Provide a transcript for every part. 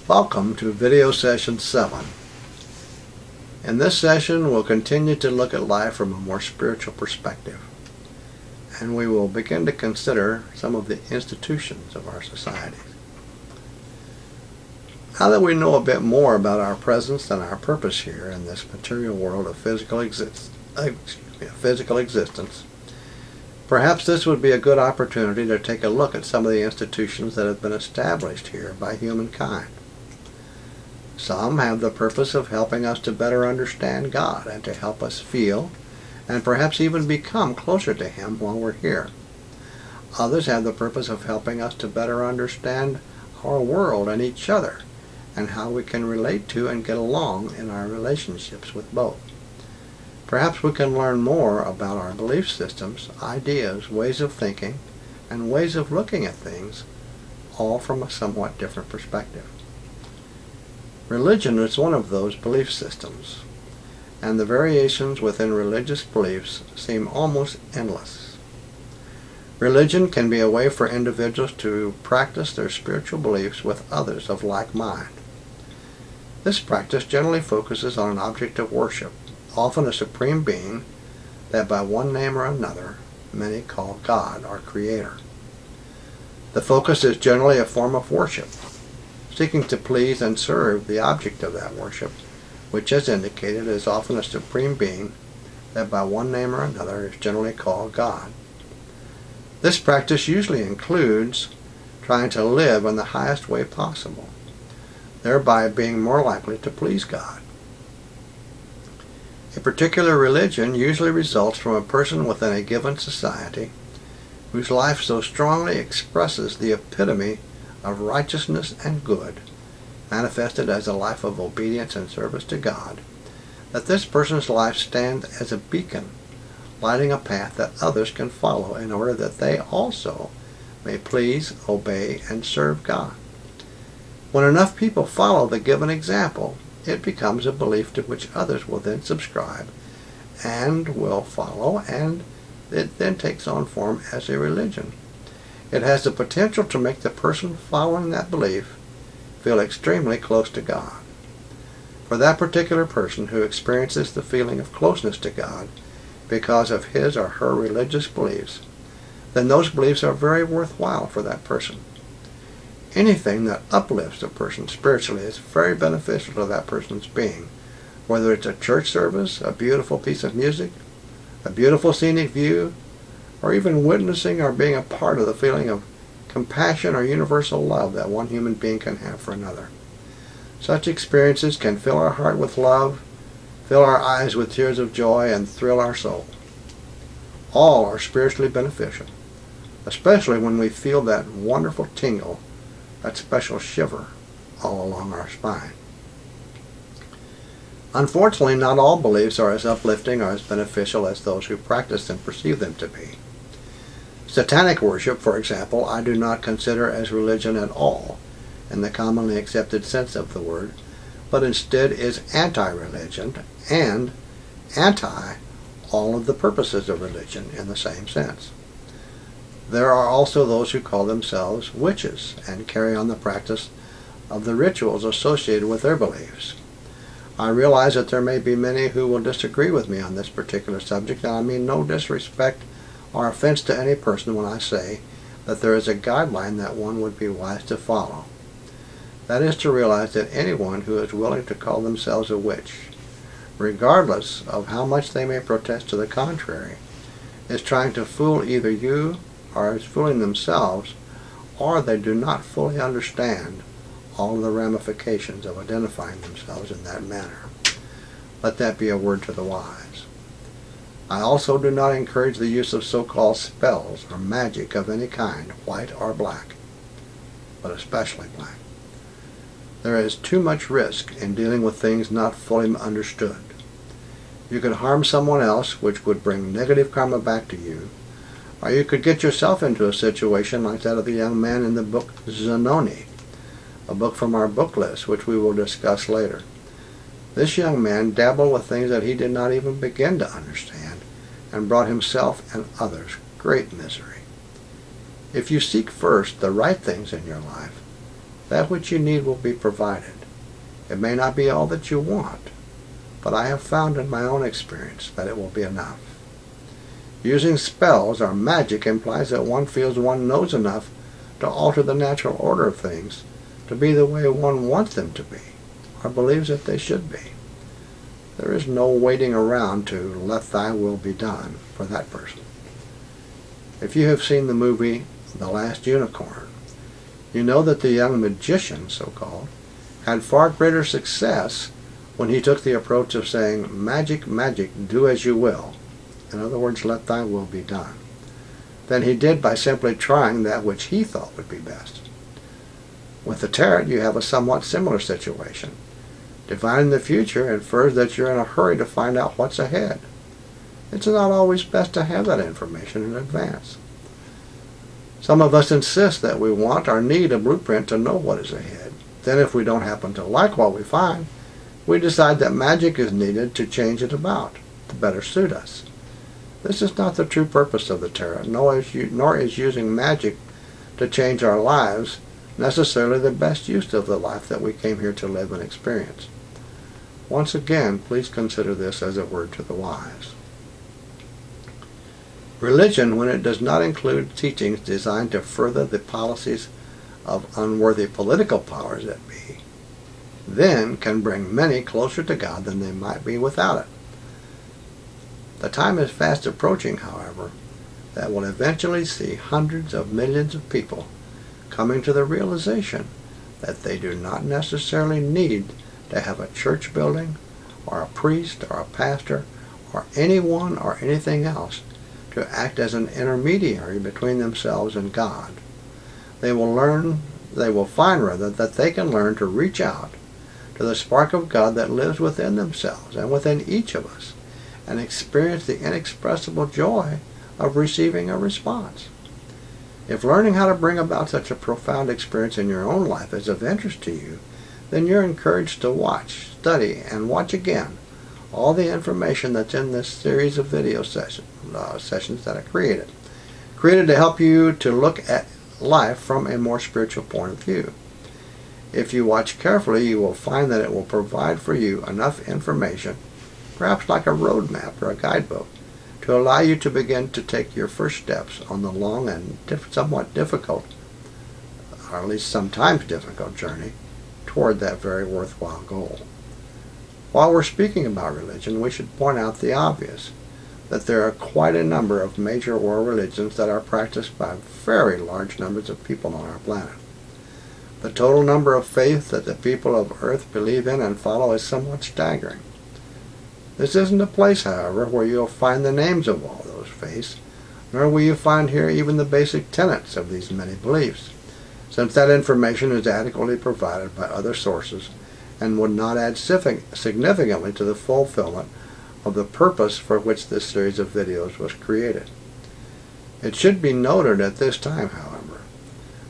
Welcome to video session 7. In this session we'll continue to look at life from a more spiritual perspective, and we will begin to consider some of the institutions of our society. Now that we know a bit more about our presence and our purpose here in this material world of physical existence, perhaps this would be a good opportunity to take a look at some of the institutions that have been established here by humankind. Some have the purpose of helping us to better understand God and to help us feel and perhaps even become closer to Him while we're here. Others have the purpose of helping us to better understand our world and each other and how we can relate to and get along in our relationships with both. Perhaps we can learn more about our belief systems, ideas, ways of thinking, and ways of looking at things, all from a somewhat different perspective. Religion is one of those belief systems, and the variations within religious beliefs seem almost endless. Religion can be a way for individuals to practice their spiritual beliefs with others of like mind. This practice generally focuses on an object of worship, often a supreme being that by one name or another many call God or Creator. The focus is generally a form of worship, seeking to please and serve the object of that worship, which, as indicated, is often a supreme being that by one name or another is generally called God. This practice usually includes trying to live in the highest way possible, thereby being more likely to please God. A particular religion usually results from a person within a given society whose life so strongly expresses the epitome of righteousness and good, manifested as a life of obedience and service to God, that this person's life stands as a beacon, lighting a path that others can follow in order that they also may please, obey, and serve God. When enough people follow the given example, it becomes a belief to which others will then subscribe and will follow, and it then takes on form as a religion. It has the potential to make the person following that belief feel extremely close to God. For that particular person who experiences the feeling of closeness to God because of his or her religious beliefs, then those beliefs are very worthwhile for that person. Anything that uplifts a person spiritually is very beneficial to that person's being, whether it's a church service, a beautiful piece of music, a beautiful scenic view, or even witnessing or being a part of the feeling of compassion or universal love that one human being can have for another. Such experiences can fill our heart with love, fill our eyes with tears of joy, and thrill our soul. All are spiritually beneficial, especially when we feel that wonderful tingle, that special shiver all along our spine. Unfortunately, not all beliefs are as uplifting or as beneficial as those who practice them perceive them to be. Satanic worship, for example, I do not consider as religion at all, in the commonly accepted sense of the word, but instead is anti-religion and anti all of the purposes of religion in the same sense. There are also those who call themselves witches and carry on the practice of the rituals associated with their beliefs. I realize that there may be many who will disagree with me on this particular subject, and I mean no disrespect or offense to any person when I say that there is a guideline that one would be wise to follow. That is to realize that anyone who is willing to call themselves a witch, regardless of how much they may protest to the contrary, is trying to fool either you or is fooling themselves, or they do not fully understand all of the ramifications of identifying themselves in that manner. Let that be a word to the wise. I also do not encourage the use of so-called spells or magic of any kind, white or black, but especially black. There is too much risk in dealing with things not fully understood. You could harm someone else, which would bring negative karma back to you, or you could get yourself into a situation like that of the young man in the book Zanoni, a book from our book list, which we will discuss later. This young man dabbled with things that he did not even begin to understand, and brought himself and others great misery. If you seek first the right things in your life, That which you need will be provided. It may not be all that you want, but I have found in my own experience that it will be enough. Using spells or magic implies that one feels one knows enough to alter the natural order of things to be the way one wants them to be, or believes that they should be. There is no waiting around to let thy will be done for that person. If you have seen the movie The Last Unicorn, you know that the young magician, so-called, had far greater success when he took the approach of saying, "Magic, magic, do as you will." In other words, let thy will be done, than he did by simply trying that which he thought would be best. With the tarot, you have a somewhat similar situation. Divining the future infers that you're in a hurry to find out what's ahead. It's not always best to have that information in advance. Some of us insist that we want or need a blueprint to know what is ahead. Then if we don't happen to like what we find, we decide that magic is needed to change it about, to better suit us. This is not the true purpose of the tarot, nor is using magic to change our lives necessarily the best use of the life that we came here to live and experience. Once again, please consider this as a word to the wise. Religion, when it does not include teachings designed to further the policies of unworthy political powers that be, then can bring many closer to God than they might be without it. The time is fast approaching, however, that will eventually see hundreds of millions of people coming to the realization that they do not necessarily need to have a church building or a priest or a pastor or anyone or anything else to act as an intermediary between themselves and God. They will find rather that they can learn to reach out to the spark of God that lives within themselves and within each of us, and experience the inexpressible joy of receiving a response. If learning how to bring about such a profound experience in your own life is of interest to you, then you're encouraged to watch, study, and watch again all the information that's in this series of video sessions that I created to help you to look at life from a more spiritual point of view. If you watch carefully, you will find that it will provide for you enough information, perhaps like a road map or a guidebook, to allow you to begin to take your first steps on the long and somewhat difficult, or at least sometimes difficult, journey toward that very worthwhile goal. While we're speaking about religion, we should point out the obvious, that there are quite a number of major world religions that are practiced by very large numbers of people on our planet. The total number of faiths that the people of Earth believe in and follow is somewhat staggering. This isn't a place, however, where you'll find the names of all those faiths, nor will you find here even the basic tenets of these many beliefs, since that information is adequately provided by other sources and would not add significantly to the fulfillment of the purpose for which this series of videos was created. It should be noted at this time, however,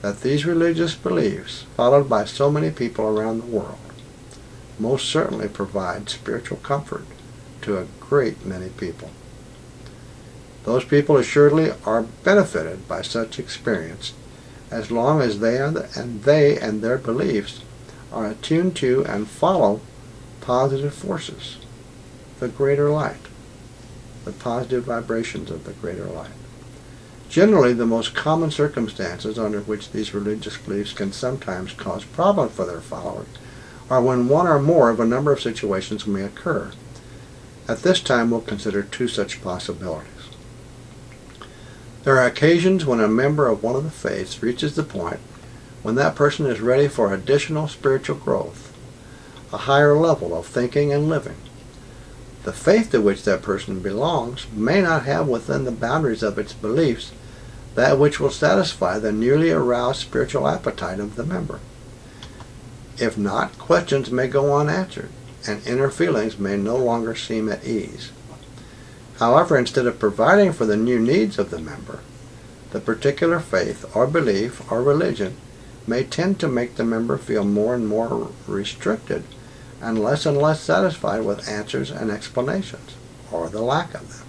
that these religious beliefs, followed by so many people around the world, most certainly provide spiritual comfort to a great many people. Those people assuredly are benefited by such experience as long as they and their beliefs are attuned to and follow positive forces, the greater light, the positive vibrations of the greater light. Generally, the most common circumstances under which these religious beliefs can sometimes cause problems for their followers are when one or more of a number of situations may occur. At this time, we'll consider two such possibilities. There are occasions when a member of one of the faiths reaches the point when that person is ready for additional spiritual growth, a higher level of thinking and living. The faith to which that person belongs may not have within the boundaries of its beliefs that which will satisfy the newly aroused spiritual appetite of the member. If not, questions may go unanswered, and inner feelings may no longer seem at ease. However, instead of providing for the new needs of the member, the particular faith or belief or religion may tend to make the member feel more and more restricted and less satisfied with answers and explanations, or the lack of them,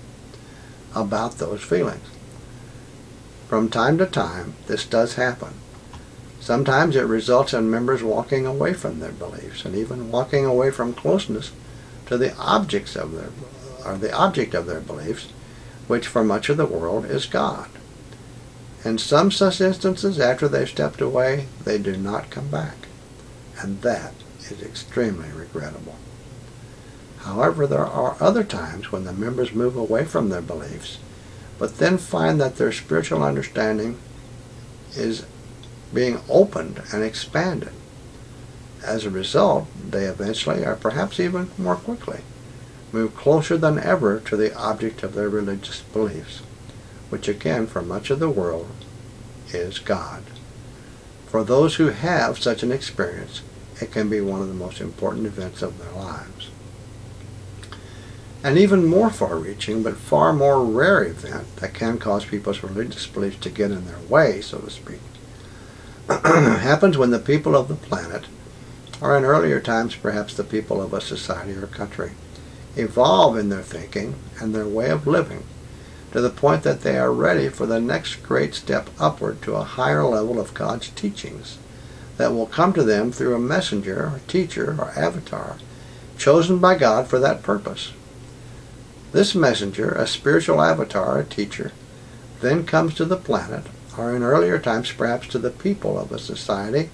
about those feelings. From time to time, this does happen, Sometimes it results in members walking away from their beliefs and even walking away from closeness to the object of their beliefs, which for much of the world is God. In some such instances, after they've stepped away, they do not come back, and that is extremely regrettable. However, there are other times when the members move away from their beliefs, but then find that their spiritual understanding is being opened and expanded. As a result, they eventually, or perhaps even more quickly, move closer than ever to the object of their religious beliefs, which again, for much of the world, is God. For those who have such an experience, it can be one of the most important events of their lives. An even more far-reaching, but far more rare event that can cause people's religious beliefs to get in their way, so to speak, happens when the people of the planet, or in earlier times perhaps the people of a society or country, evolve in their thinking and their way of living to the point that they are ready for the next great step upward to a higher level of God's teachings that will come to them through a messenger, or teacher, or avatar chosen by God for that purpose. This messenger, a spiritual avatar, a teacher, then comes to the planet, or in earlier times perhaps to the people of a society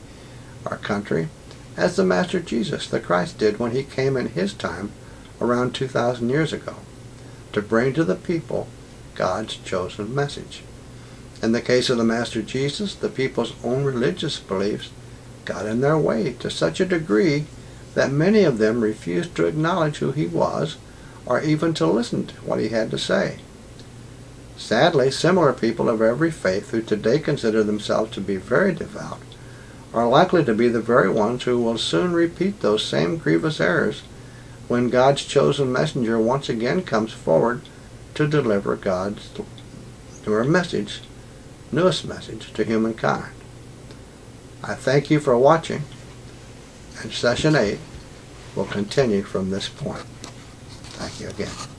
or country, as the Master Jesus, the Christ, did when he came in his time around 2,000 years ago, to bring to the people God's chosen message. In the case of the Master Jesus, the people's own religious beliefs got in their way to such a degree that many of them refused to acknowledge who he was or even to listen to what he had to say. Sadly, similar people of every faith who today consider themselves to be very devout are likely to be the very ones who will soon repeat those same grievous errors when God's chosen messenger once again comes forward to deliver God's newest message to humankind. I thank you for watching, and Session 8 will continue from this point. Thank you again.